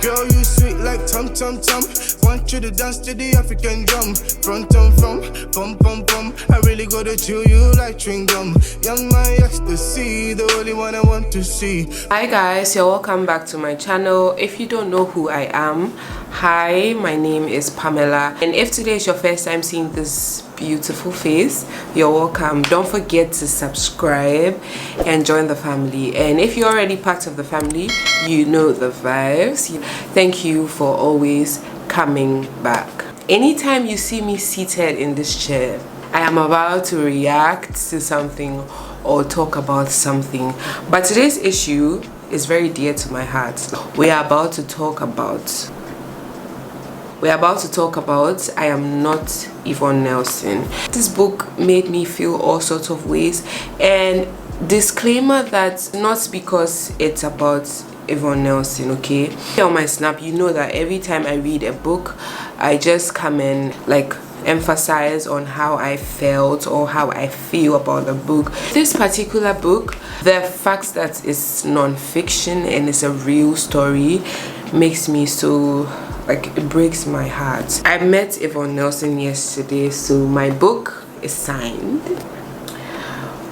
Girl, you sweet like tum tum tum. Want you to dance to the African drum. Front on front, bum bum bum. I really gotta chew you like chewing gum. Young my ecstasy, the only one I want to see. Hi guys, you're welcome back to my channel. If you don't know who I am, hi, my name is Pamela, and if today is your first time seeing this beautiful face, you're welcome. Don't forget to subscribe and join the family, and if you're already part of the family, you know the vibes. Thank you for always coming back. Anytime you see me seated in this chair, I am about to react to something or talk about something, but today's issue is very dear to my heart. We are about to talk about I Am Not Yvonne Nelson. This book made me feel all sorts of ways, and disclaimer that not because it's about Yvonne Nelson, okay? On my snap, you know that every time I read a book, I just come and like emphasize on how I felt or how I feel about the book. This particular book, the fact that it's non-fiction and it's a real story makes me so, like, it breaks my heart. I met Yvonne Nelson yesterday, so my book is signed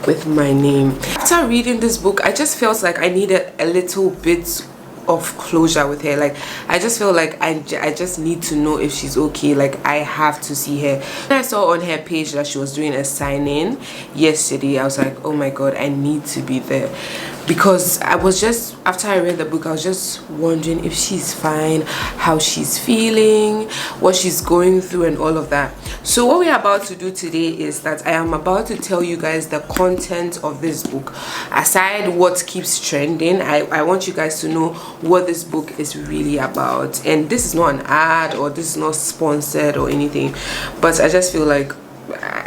with my name. After reading this book, I just felt like I needed a little bit of closure with her. Like, I just feel like I just need to know if she's okay. Like, I have to see her. When I saw on her page that she was doing a sign-in yesterday, I was like, oh my god, I need to be there, because I was just, after I read the book, I was just wondering if she's fine, how she's feeling, what she's going through, and all of that. So what we're about to do today is that I am about to tell you guys the content of this book. Aside what keeps trending, I want you guys to know what this book is really about. And this is not an ad, or this is not sponsored or anything, but I just feel like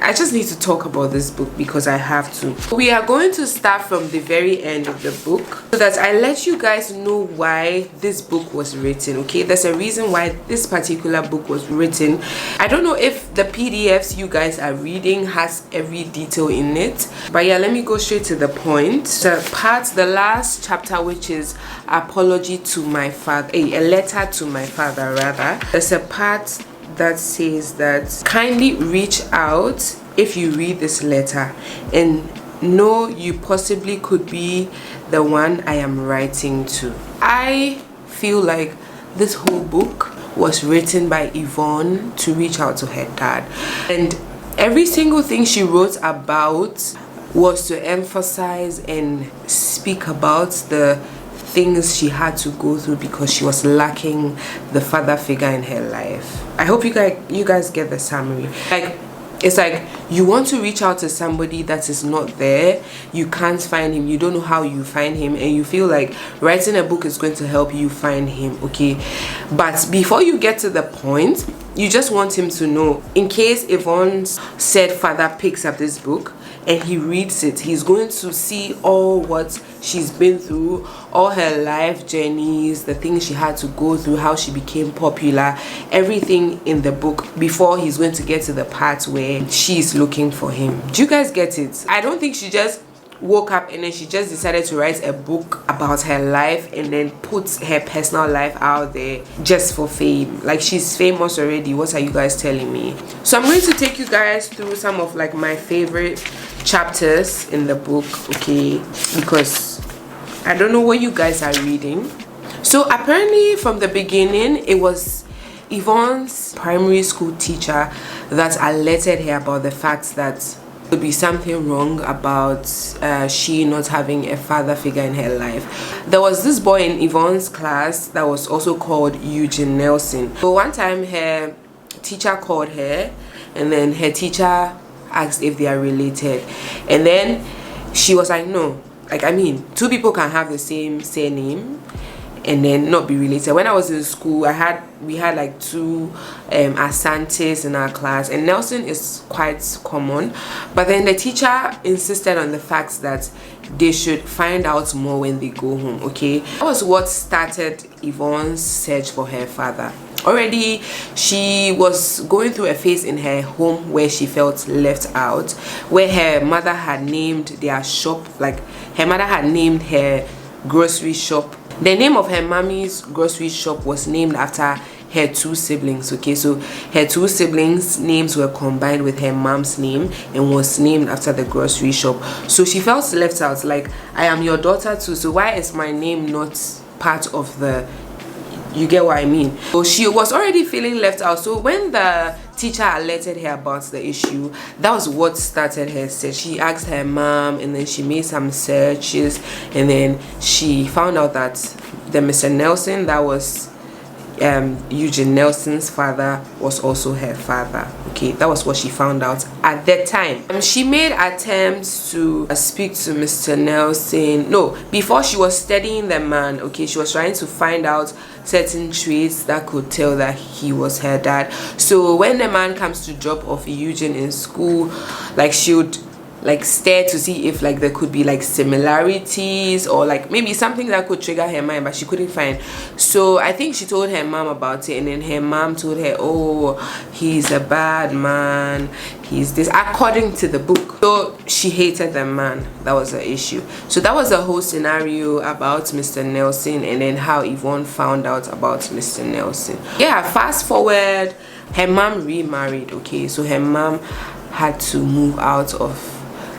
I just need to talk about this book because I have to. We are going to start from the very end of the book so that I let you guys know why this book was written, okay? There's a reason why this particular book was written. I don't know if the PDFs you guys are reading has every detail in it, but yeah, let me go straight to the point. The last chapter, which is apology to my father, a letter to my father rather. There's a part that says that kindly reach out if you read this letter and know you possibly could be the one I am writing to. I feel like this whole book was written by Yvonne to reach out to her dad, and every single thing she wrote about was to emphasize and speak about the things she had to go through because she was lacking the father figure in her life. I hope you guys get the summary. Like, it's like you want to reach out to somebody that is not there, you can't find him, you don't know how you find him, and you feel like writing a book is going to help you find him, okay? But before you get to the point, you just want him to know, in case Yvonne's said father picks up this book and he reads it, he's going to see all what she's been through, all her life journeys, the things she had to go through, how she became popular, everything in the book before he's going to get to the part where she's looking for him. Do you guys get it? I don't think she just woke up and then she just decided to write a book about her life and then put her personal life out there just for fame. Like, she's famous already. What are you guys telling me? So I'm going to take you guys through some of like my favorite chapters in the book, okay? Because I don't know what you guys are reading. So apparently from the beginning, it was Yvonne's primary school teacher that alerted her about the fact that would be something wrong about she not having a father figure in her life. There was this boy in Yvonne's class that was also called Eugene Nelson. So one time her teacher called her, and then her teacher asked if they are related, and then she was like, no, like, I mean, two people can have the same surname and then not be related. When I was in school, we had like two Asantes in our class, and Nelson is quite common, but then the teacher insisted on the fact that they should find out more when they go home, okay? That was what started Yvonne's search for her father. Already she was going through a phase in her home where she felt left out, where her mother had named their shop, like her mother had named her grocery shop The name of her mommy's grocery shop was named after her 2 siblings. Okay, so her 2 siblings' names were combined with her mom's name and was named after the grocery shop. So she felt left out, like, I am your daughter too, so why is my name not part of the, you get what I mean? So she was already feeling left out. So when the teacher alerted her about the issue, that was what started her search. She asked her mom, and then she made some searches, and then she found out that the Mr. Nelson that was Eugene Nelson's father was also her father. Okay, that was what she found out at that time. She made attempts to speak to Mr. Nelson. No, before she was studying the man. Okay, she was trying to find out certain traits that could tell that he was her dad. So when the man comes to drop off Eugene in school, like, she would like stare to see if like there could be like similarities or like maybe something that could trigger her mind, but she couldn't find. So I think she told her mom about it, and then her mom told her, oh, he's a bad man, he's this, according to the book. So she hated the man. That was the issue. So that was the whole scenario about Mr. Nelson, and then how Yvonne found out about Mr. Nelson. Yeah, fast forward, her mom remarried. Okay, so her mom had to move out of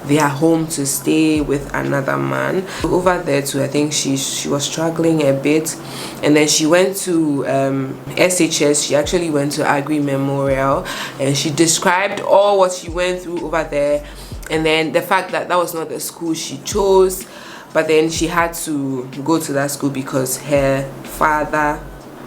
their home to stay with another man. Over there too, I think she was struggling a bit, and then she went to SHS. She actually went to Agri Memorial, and she described all what she went through over there, and then the fact that that was not the school she chose, but then she had to go to that school because her father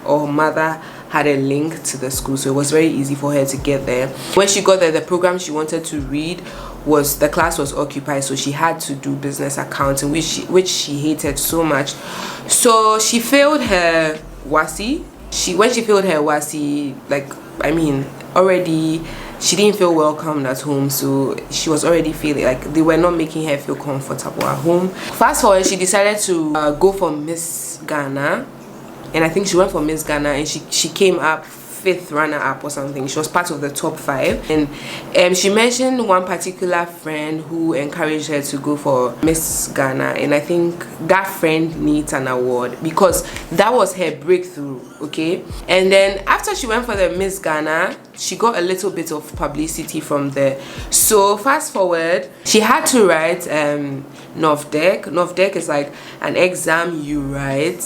or mother had a link to the school, so it was very easy for her to get there. When she got there, the program she wanted to read was, the class was occupied, so she had to do business accounting, which she hated so much. So she failed her WASI. When she failed her WASI, like, I mean, already she didn't feel welcomed at home, so she was already feeling like they were not making her feel comfortable at home. Fast forward, she decided to go for Miss Ghana, and I think she went for Miss Ghana, and she came up 5th runner-up or something. She was part of the top 5, and she mentioned one particular friend who encouraged her to go for Miss Ghana, and I think that friend needs an award because that was her breakthrough. Okay, and then after she went for the Miss Ghana, she got a little bit of publicity from there. So fast forward, she had to write NOVDEC. NOVDEC is like an exam you write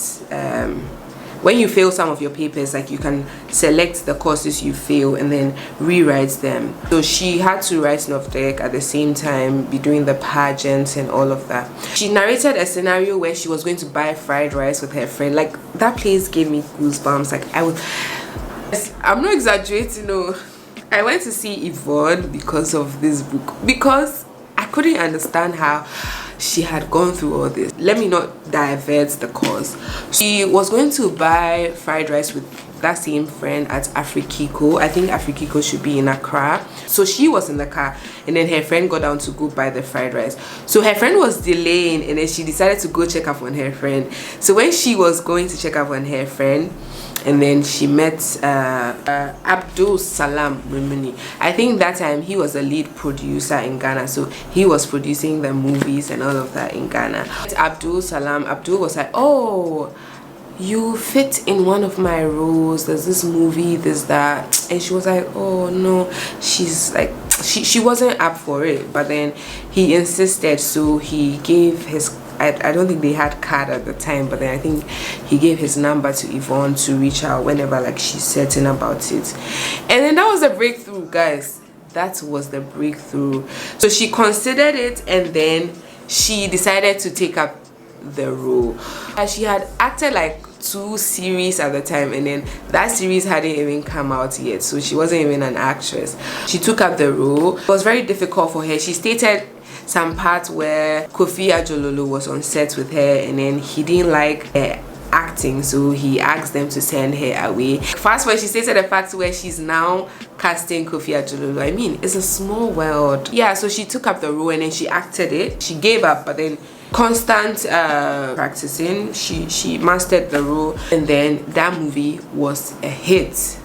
when you fail some of your papers. Like, you can select the courses you fail and then rewrite them. So she had to write NOVDEC at the same time, be doing the pageants and all of that. She narrated a scenario where she was going to buy fried rice with her friend. Like, that place gave me goosebumps. Like, I'm not exaggerating, no. I went to see Yvonne because of this book, because I couldn't understand how she had gone through all this. Let me not divert the cause. She was going to buy fried rice with that same friend at Afrikiko. I think Afrikiko should be in Accra. So she was in the car, and then her friend got down to go buy the fried rice. So her friend was delaying, and then she decided to go check up on her friend. So when she was going to check up on her friend, and then she met Abdul Salam Mimini. I think that time he was a lead producer in Ghana, so he was producing the movies and all of that in Ghana. Abdul Salam, Abdul was like, oh, you fit in one of my roles, there's this movie, there's that. And she was like, oh no, she's like, she wasn't up for it. But then he insisted, so he gave his, I don't think they had card at the time, but then I think he gave his number to Yvonne to reach out whenever like she's certain about it. And then that was the breakthrough, guys. That was the breakthrough. So she considered it, and then she decided to take up the role. She had acted like 2 series at the time, and then that series hadn't even come out yet, so she wasn't even an actress. She took up the role. It was very difficult for her. She stated some parts where Kofi Ajololo was on set with her, and then he didn't like her acting, so he asked them to send her away. Fast forward, she stated the fact where she's now casting Kofi Ajololo. I mean, it's a small world. Yeah, so she took up the role, and then she acted it. She gave up, but then constant practicing, she mastered the role, and then that movie was a hit.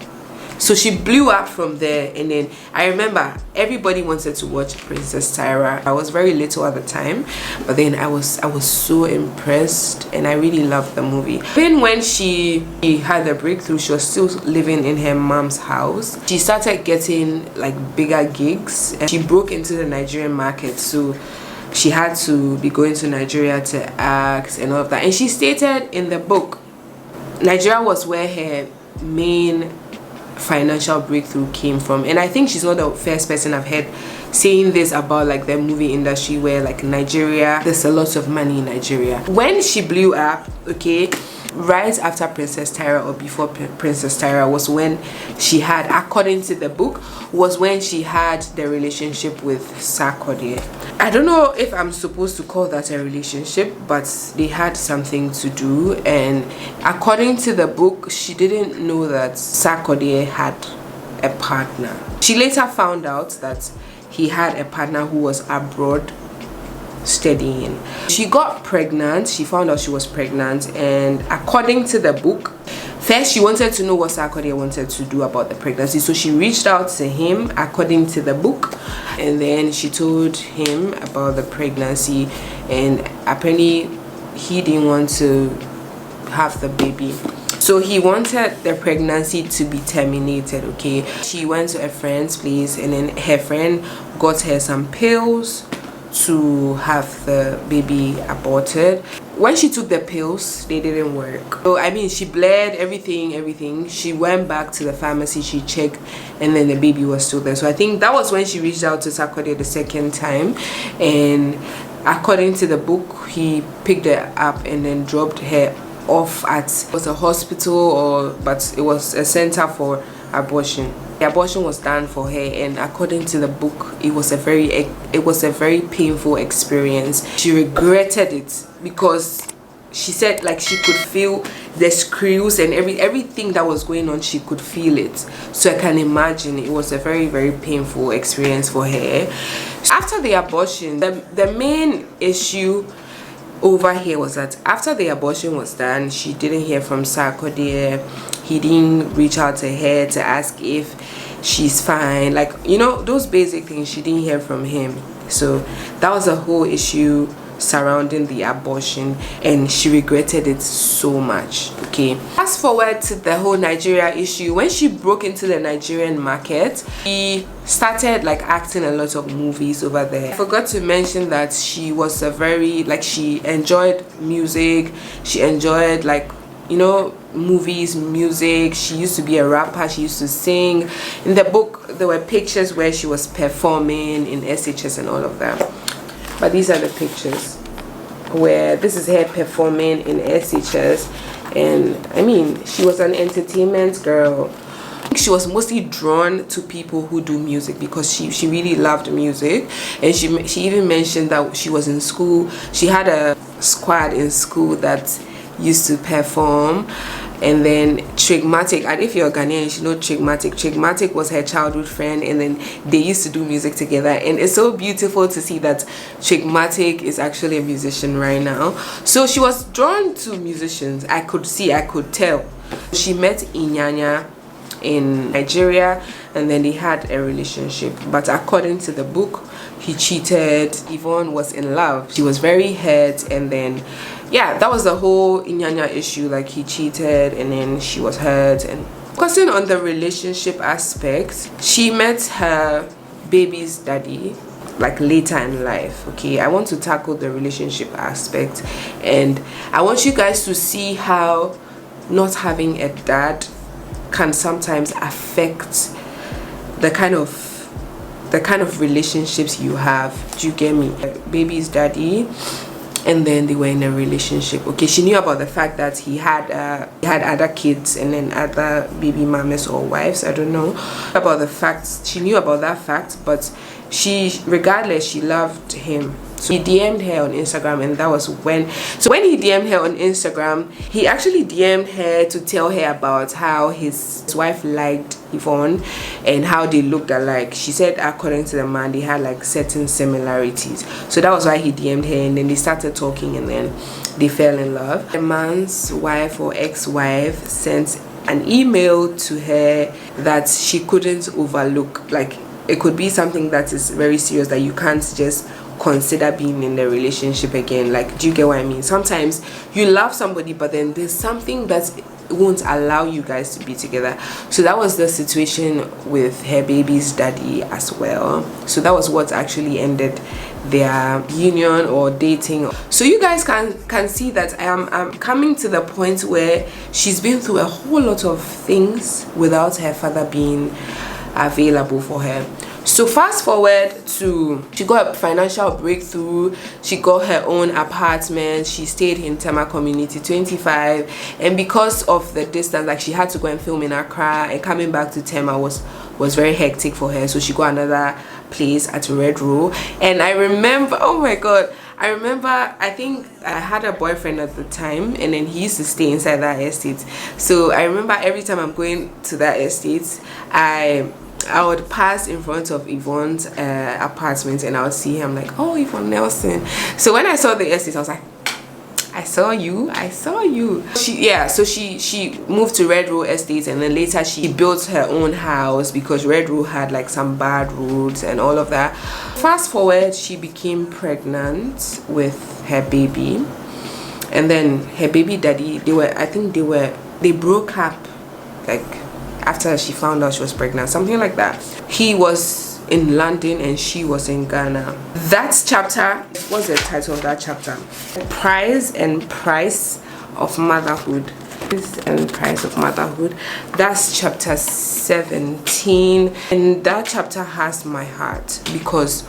So she blew up from there, and then I remember everybody wanted to watch Princess Tyra. I was very little at the time, but then I was so impressed, and I really loved the movie. Then when she had the breakthrough, she was still living in her mom's house. She started getting like bigger gigs, and she broke into the Nigerian market, so she had to be going to Nigeria to act and all of that. And she stated in the book, Nigeria was where her main financial breakthrough came from. And I think she's not the first person I've heard saying this about like the movie industry, where like Nigeria, there's a lot of money in Nigeria. When she blew up, okay, right after Princess Tyra or before Princess Tyra was when she had, according to the book, was when she had the relationship with Sarkodie. I don't know if I'm supposed to call that a relationship, but they had something to do, and according to the book, she didn't know that Sarkodie had a partner. She later found out that he had a partner who was abroad studying. She got pregnant. She found out she was pregnant, and according to the book, first she wanted to know what Sarkodie wanted to do about the pregnancy, so she reached out to him according to the book, and then she told him about the pregnancy, and apparently he didn't want to have the baby, so he wanted the pregnancy to be terminated. Okay, she went to a friend's place, and then her friend got her some pills to have the baby aborted. When she took the pills, they didn't work. So I mean, she bled, everything. She went back to the pharmacy, she checked, and then the baby was still there. So I think that was when she reached out to Sarkodie the second time, and according to the book, he picked her up and then dropped her off at, it was a hospital, but it was a center for abortion. The abortion was done for her, and according to the book, it was a very painful experience. She regretted it because she said like she could feel the screws and everything that was going on. She could feel it, so I can imagine it was a very painful experience for her. After the abortion, the main issue over here was that after the abortion was done, she didn't hear from Sarkodie. He didn't reach out to her to ask if she's fine, like, you know, those basic things. She didn't hear from him, so that was a whole issue surrounding the abortion, and she regretted it so much. Okay, fast forward to the whole Nigeria issue. When she broke into the Nigerian market, she started like acting a lot of movies over there. I forgot to mention that she was a very, like, she enjoyed music, she enjoyed, like, you know, movies, music. She used to be a rapper, she used to sing. In the book there were pictures where she was performing in SHS and all of that, but these are the pictures where this is her performing in SHS. And I mean, she was an entertainment girl. I think she was mostly drawn to people who do music because she really loved music. And she even mentioned that she was in school, she had a squad in school that used to perform. And then Trigmatic, and if you're Ghanaian, you know Trigmatic. Trigmatic was her childhood friend, and then they used to do music together. And it's so beautiful to see that Trigmatic is actually a musician right now. So she was drawn to musicians. I could tell. She met Inyanya in Nigeria, and then they had a relationship. But according to the book, he cheated. Yvonne was in love. She was very hurt, and then yeah, that was the whole Inyanya issue. Like, he cheated, and then she was hurt. And focusing on the relationship aspect, she met her baby's daddy like later in life. Okay, I want to tackle the relationship aspect, and I want you guys to see how not having a dad can sometimes affect the kind of relationships you have. Do you get me? Baby's daddy, and then they were in a relationship. Okay, she knew about the fact that he had other kids and then other baby mamas or wives. I don't know about the facts. She knew about that fact, but regardless, she loved him. So he DM'd her on Instagram, and that was when he DM'd her on Instagram, he actually DM'd her to tell her about how his wife liked Yvonne and how they looked alike. She said according to the man, they had like certain similarities. So that was why he DM'd her, and then they started talking, and then they fell in love. The man's wife or ex-wife sent an email to her that she couldn't overlook. Like, it could be something that is very serious that you can't just consider being in the relationship again. Like, do you get what I mean? Sometimes you love somebody, but then there's something that won't allow you guys to be together. So that was the situation with her baby's daddy as well. So that was what actually ended their union or dating. So you guys can see that I'm coming to the point where she's been through a whole lot of things without her father being available for her. So fast forward to, she got a financial breakthrough, she got her own apartment, she stayed in Tema Community 25, and because of the distance, like, she had to go and film in Accra, and coming back to Tema was very hectic for her, so she got another place at Red Row. And I remember, oh my god, I think I had a boyfriend at the time, and then he used to stay inside that estate. So I remember every time I'm going to that estate, I would pass in front of Yvonne's apartment, and I would see him, like, oh, Yvonne Nelson. So when I saw the estate, I was like, I saw you. She moved to Red Row Estate, and then later she built her own house because Red Row had like some bad roads and all of that. Fast forward, she became pregnant with her baby, and then her baby daddy, they broke up, like, after she found out she was pregnant, something like that. He was in London and she was in Ghana. That chapter, what's the title of that chapter? Price and Price of Motherhood. And Price of Motherhood. That's chapter 17, and that chapter has my heart because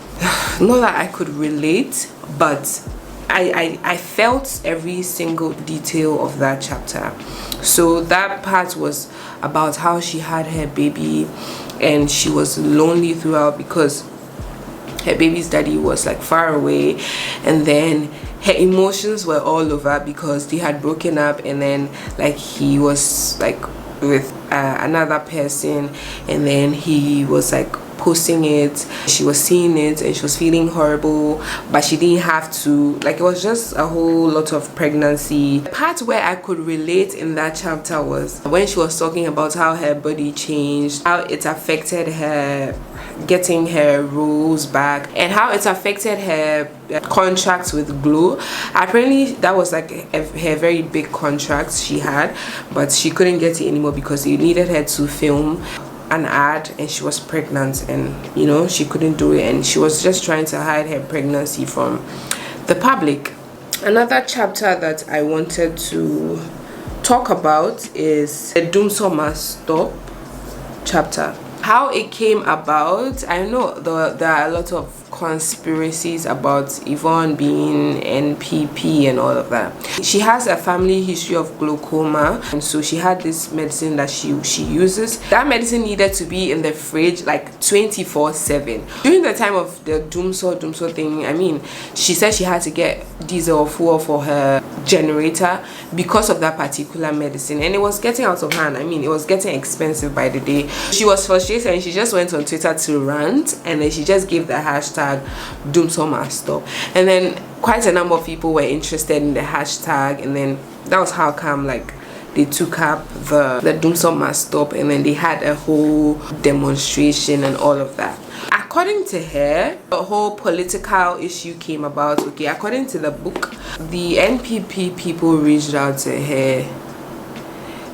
not that I could relate, but I felt every single detail of that chapter. So that part was about how she had her baby and she was lonely throughout because her baby's daddy was like far away, and then her emotions were all over because they had broken up, and then like he was like with another person, and then he was like posting it, she was seeing it, and she was feeling horrible, but she didn't have to. Like, it was just a whole lot of pregnancy. The part where I could relate in that chapter was when she was talking about how her body changed, how it affected her getting her roles back, and how it affected her contracts with Glow. Apparently that was like her very big contract she had, but she couldn't get it anymore because it needed her to film an ad, and she was pregnant, and you know, she couldn't do it, and she was just trying to hide her pregnancy from the public. Another chapter that I wanted to talk about is the Doomsday Must Stop chapter. How it came about, I know there are a lot of conspiracies about Yvonne being NPP and all of that. She has a family history of glaucoma, and so she had this medicine that she uses. That medicine needed to be in the fridge like 24/7. During the time of the doomsday thing, I mean, she said she had to get diesel or fuel for her generator because of that particular medicine, and it was getting out of hand. I mean, it was getting expensive by the day. She was frustrated, and she just went on Twitter to rant, and then she just gave the hashtag Doomsday Must Stop, and then quite a number of people were interested in the hashtag, and then that was how come like they took up the Doomsday Must Stop, and then they had a whole demonstration and all of that. According to her, a whole political issue came about. Okay, according to the book, the NPP people reached out to her,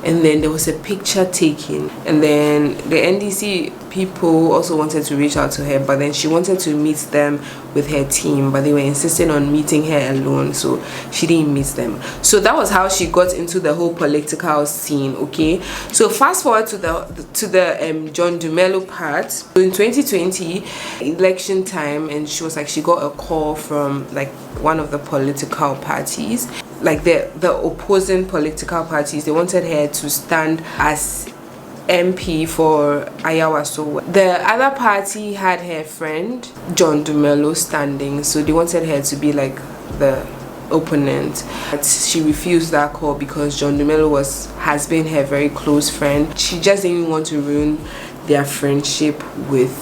and then there was a picture taken, and then the NDC people also wanted to reach out to her, but then she wanted to meet them with her team, but they were insisting on meeting her alone, so she didn't meet them. So that was how she got into the whole political scene. Okay, so fast forward to the John Dumelo part. So in 2020 election time, and she was like, she got a call from like one of the political parties, like the opposing political parties. They wanted her to stand as MP for Ayawaso. The other party had her friend John Dumelo standing, so they wanted her to be like the opponent, but she refused that call because John Dumelo has been her very close friend. She just didn't want to ruin their friendship with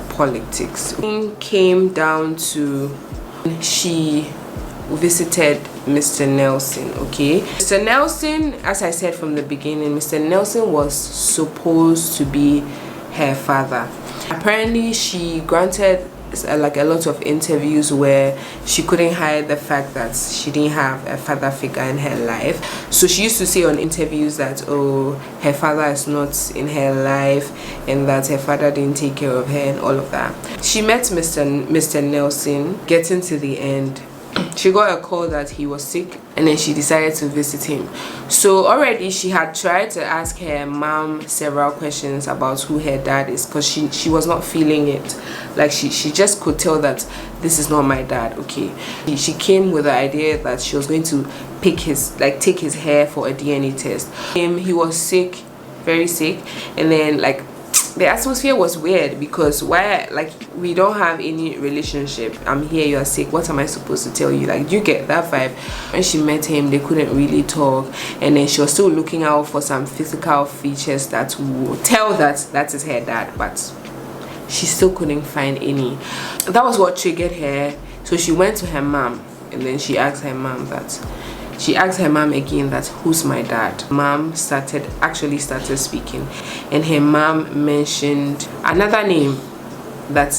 politics. It came down to she visited Mr. Nelson. Okay, Mr. Nelson, as I said from the beginning, Mr. Nelson was supposed to be her father. Apparently she granted like a lot of interviews where she couldn't hide the fact that she didn't have a father figure in her life. So she used to say on interviews that, oh, her father is not in her life and that her father didn't take care of her and all of that. She met Mr. Nelson. Getting to the end, she got a call that he was sick, and then she decided to visit him. So already she had tried to ask her mom several questions about who her dad is, because she was not feeling it. Like she just could tell that this is not my dad. Okay, she came with the idea that she was going to take his hair for a DNA test. He was sick, very sick, and then like the atmosphere was weird, because why, like, we don't have any relationship, I'm here, you're sick, what am I supposed to tell you? Like, you get that vibe. When she met him, they couldn't really talk, and then she was still looking out for some physical features that would tell that is her dad, but she still couldn't find any. That was what triggered her. So she went to her mom, and then she asked her mom again that, who's my dad? Mom actually started speaking, and her mom mentioned another name, that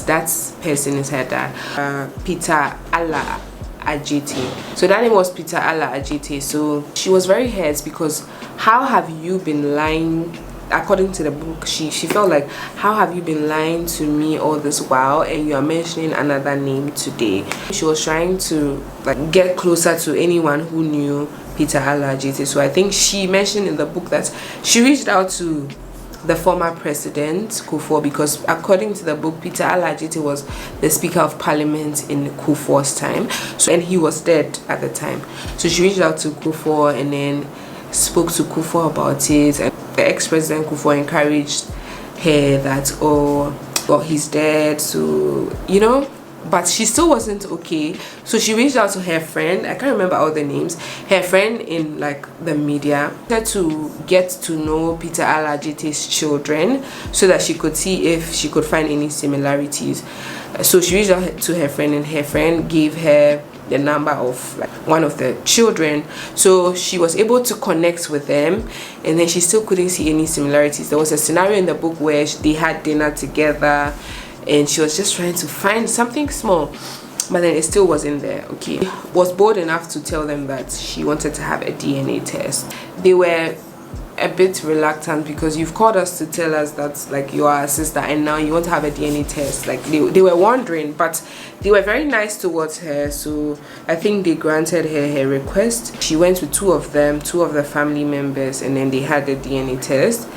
person is her dad, Peter Allah Ajete. So that name was Peter Allah Ajete. So she was very hurt, because how have you been lying? According to the book, she felt like, how have you been lying to me all this while, and you are mentioning another name today? She was trying to like get closer to anyone who knew Peter Allah Ajete. So I think she mentioned in the book that she reached out to the former president Kufuor, because according to the book, Peter Allah Ajete was the Speaker of Parliament in Kufuor's time, and he was dead at the time. So she reached out to Kufuor and then spoke to Kufuor about it, and the ex-president Kufuor encouraged her that, oh, well, he's dead, so you know. But she still wasn't okay, so she reached out to her friend, I can't remember all the names, her friend in like the media, to get to know Peter Allah Ajete's children, so that she could see if she could find any similarities. So she reached out to her friend, and her friend gave her the number of like one of the children, so she was able to connect with them, and then she still couldn't see any similarities. There was a scenario in the book where they had dinner together, and she was just trying to find something small, but then it still wasn't there. Okay, was bold enough to tell them that she wanted to have a DNA test. They were a bit reluctant, because you've called us to tell us that like you are a sister, and now you want to have a DNA test. Like they were wondering, but they were very nice towards her, so I think they granted her request. She went with two of the family members, and then they had the DNA test,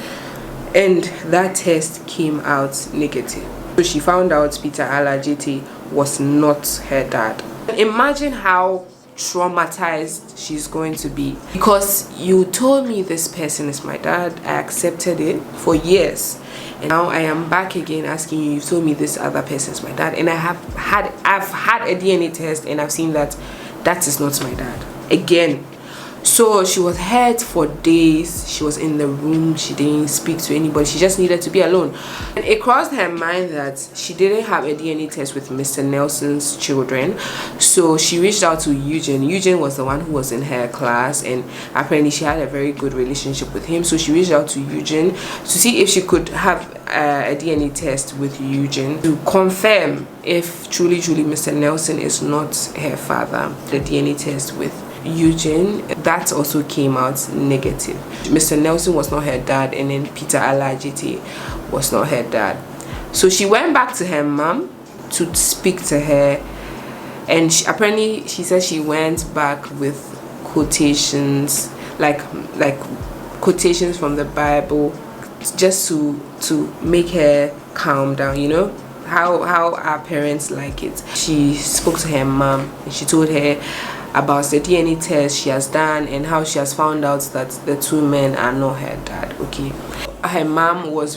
and that test came out negative. So she found out Peter Allah Ajete was not her dad. Imagine how traumatized she's going to be, because you told me this person is my dad, I accepted it for years, and now I am back again asking you, told me this other person is my dad, and I've had a DNA test, and I've seen that is not my dad again. So she was hurt for days. She was in the room, she didn't speak to anybody, she just needed to be alone. And it crossed her mind that she didn't have a DNA test with Mr. Nelson's children, so she reached out to Eugene. Eugene was the one who was in her class, and apparently she had a very good relationship with him, so she reached out to Eugene to see if she could have a DNA test with Eugene to confirm if truly Mr. Nelson is not her father. The DNA test with Eugene, that also came out negative. Mr. Nelson was not her dad, and then Peter Allah Ajete was not her dad. So she went back to her mom to speak to her, and apparently she said she went back with quotations, like quotations from the Bible, just to make her calm down, you know how our parents like it. She spoke to her mom, and she told her about the DNA test she has done, and how she has found out that the two men are not her dad. Okay, her mom was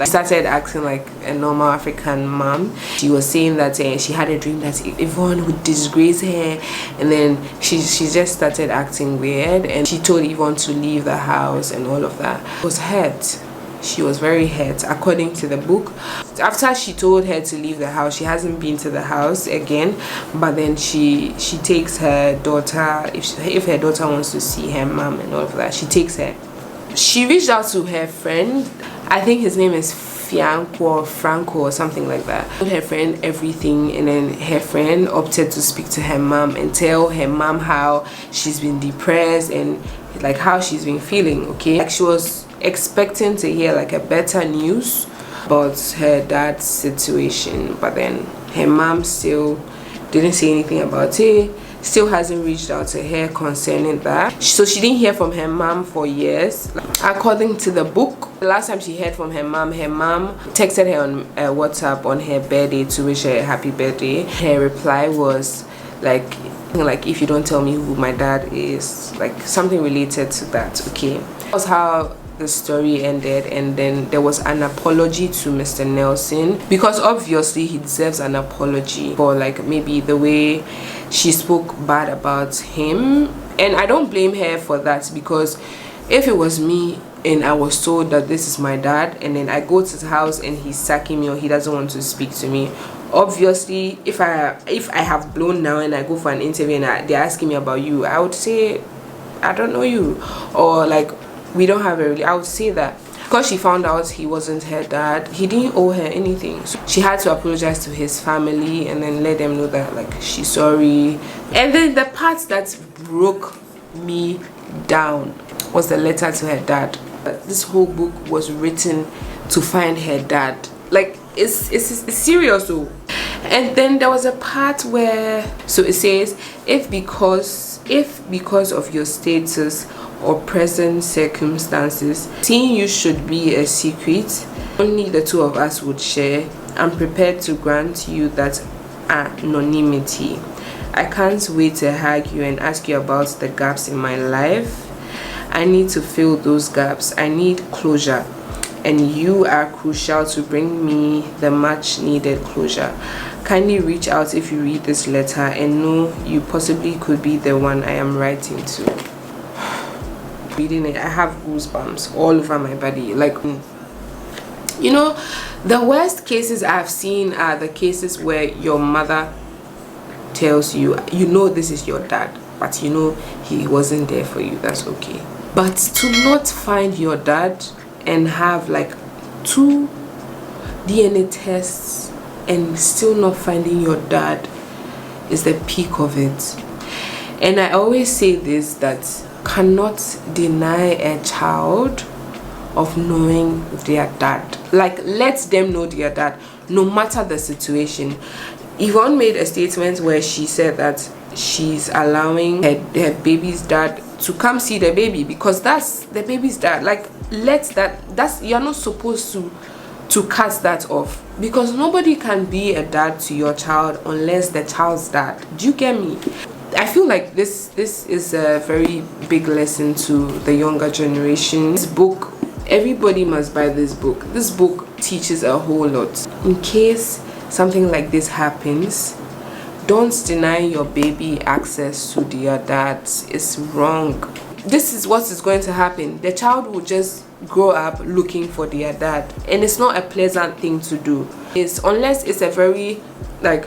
started acting like a normal African mom. She was saying that she had a dream that Yvonne would disgrace her, and then she just started acting weird, and she told Yvonne to leave the house and all of that. She was hurt. she was very hurt, according to the book. After she told her to leave the house, she hasn't been to the house again, but then she takes her daughter, if her daughter wants to see her mom and all of that, she takes her. She reached out to her friend, I think his name is Franco or something like that. Told her friend everything, and then her friend opted to speak to her mom and tell her mom how she's been depressed and like how she's been feeling. Okay, like she was expecting to hear like a better news about her dad's situation, but then her mom still didn't say anything about it, still hasn't reached out to her concerning that. So she didn't hear from her mom for years. According to the book, the last time she heard from her mom texted her on WhatsApp on her birthday to wish her a happy birthday. Her reply was like if you don't tell me who my dad is, like something related to that. Okay, that was how the story ended. And then there was an apology to Mr. Nelson, because obviously he deserves an apology for like maybe the way she spoke bad about him. And I don't blame her for that, because if it was me and I was told that this is my dad, and then I go to his house and he's sacking me or he doesn't want to speak to me, obviously if I have blown now and I go for an interview and they're asking me about you, I would say I don't know you, or like we don't have I would say that. Because she found out he wasn't her dad, he didn't owe her anything, so she had to apologize to his family and then let them know that like she's sorry. And then the part that broke me down was the letter to her dad. This whole book was written to find her dad. Like it's serious though. And then there was a part where, so it says, if because of your status or present circumstances, seeing you should be a secret only the two of us would share, I'm prepared to grant you that anonymity. I can't wait to hug you and ask you about the gaps in my life. I need to fill those gaps. I need closure, and you are crucial to bring me the much needed closure. Kindly reach out if you read this letter and know you possibly could be the one I am writing to. Reading it, I have goosebumps all over my body. Like, you know, the worst cases I've seen are the cases where your mother tells you, you know this is your dad, but you know he wasn't there for you. That's okay. But to not find your dad and have like 2 DNA tests and still not finding your dad is the peak of it. And I always say this, that cannot deny a child of knowing their dad. Like, let them know their dad no matter the situation. Yvonne made a statement where she said that she's allowing her baby's dad to come see the baby because that's the baby's dad. Like, you're not supposed to cut that off, because nobody can be a dad to your child unless the child's dad. Do you get me? I feel like this is a very big lesson to the younger generation. This book, everybody must buy this book. This book teaches a whole lot. In case something like this happens, don't deny your baby access to their dad. It's wrong. This is what is going to happen. The child will just grow up looking for their dad, and it's not a pleasant thing to do. Unless it's a very, like,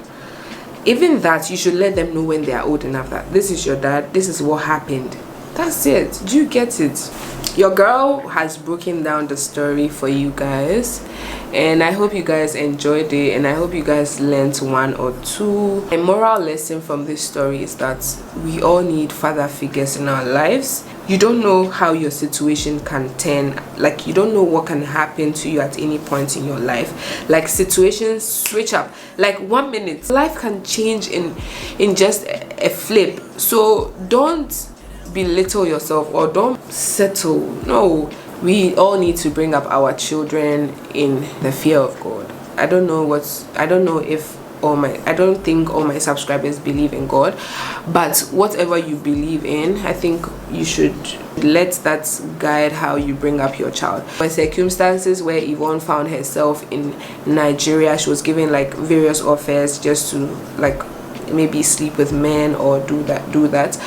even that, you should let them know when they are old enough that this is your dad, this is what happened. That's it. Do you get it? Your girl has broken down the story for you guys, and I hope you guys enjoyed it, and I hope you guys learned 1 or 2. A moral lesson from this story is that we all need father figures in our lives. You don't know how your situation can turn. Like, you don't know what can happen to you at any point in your life. Like, situations switch up. Like, 1 minute, life can change in just a flip. So don't belittle yourself or don't settle. No, we all need to bring up our children in the fear of God. I don't think all my subscribers believe in God, but whatever you believe in, I think you should let that guide how you bring up your child. By circumstances where Yvonne found herself in Nigeria, she was given like various offers just to like maybe sleep with men or do that, but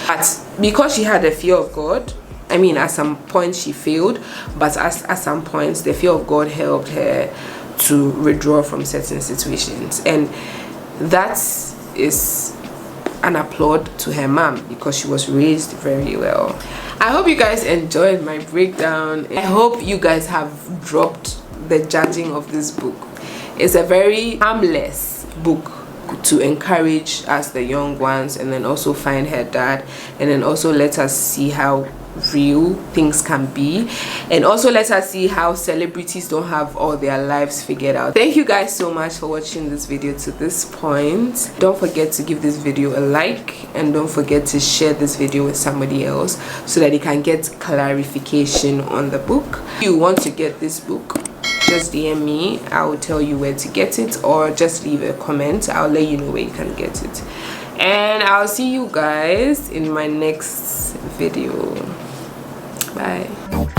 because she had a fear of God, I mean, at some point she failed, but at some points the fear of God helped her to withdraw from certain situations, and that is an applaud to her mom because she was raised very well. I hope you guys enjoyed my breakdown. I hope you guys have dropped the judging of this book. It's a very harmless book to encourage us, the young ones, and then also find her dad, and then also let us see how real things can be, and also let us see how celebrities don't have all their lives figured out. Thank you guys so much for watching this video to this point. Don't forget to give this video a like, and don't forget to share this video with somebody else so that they can get clarification on the book. If you want to get this book, just DM me. I will tell you where to get it, or just leave a comment. I'll let you know where you can get it, and I'll see you guys in my next video. Bye.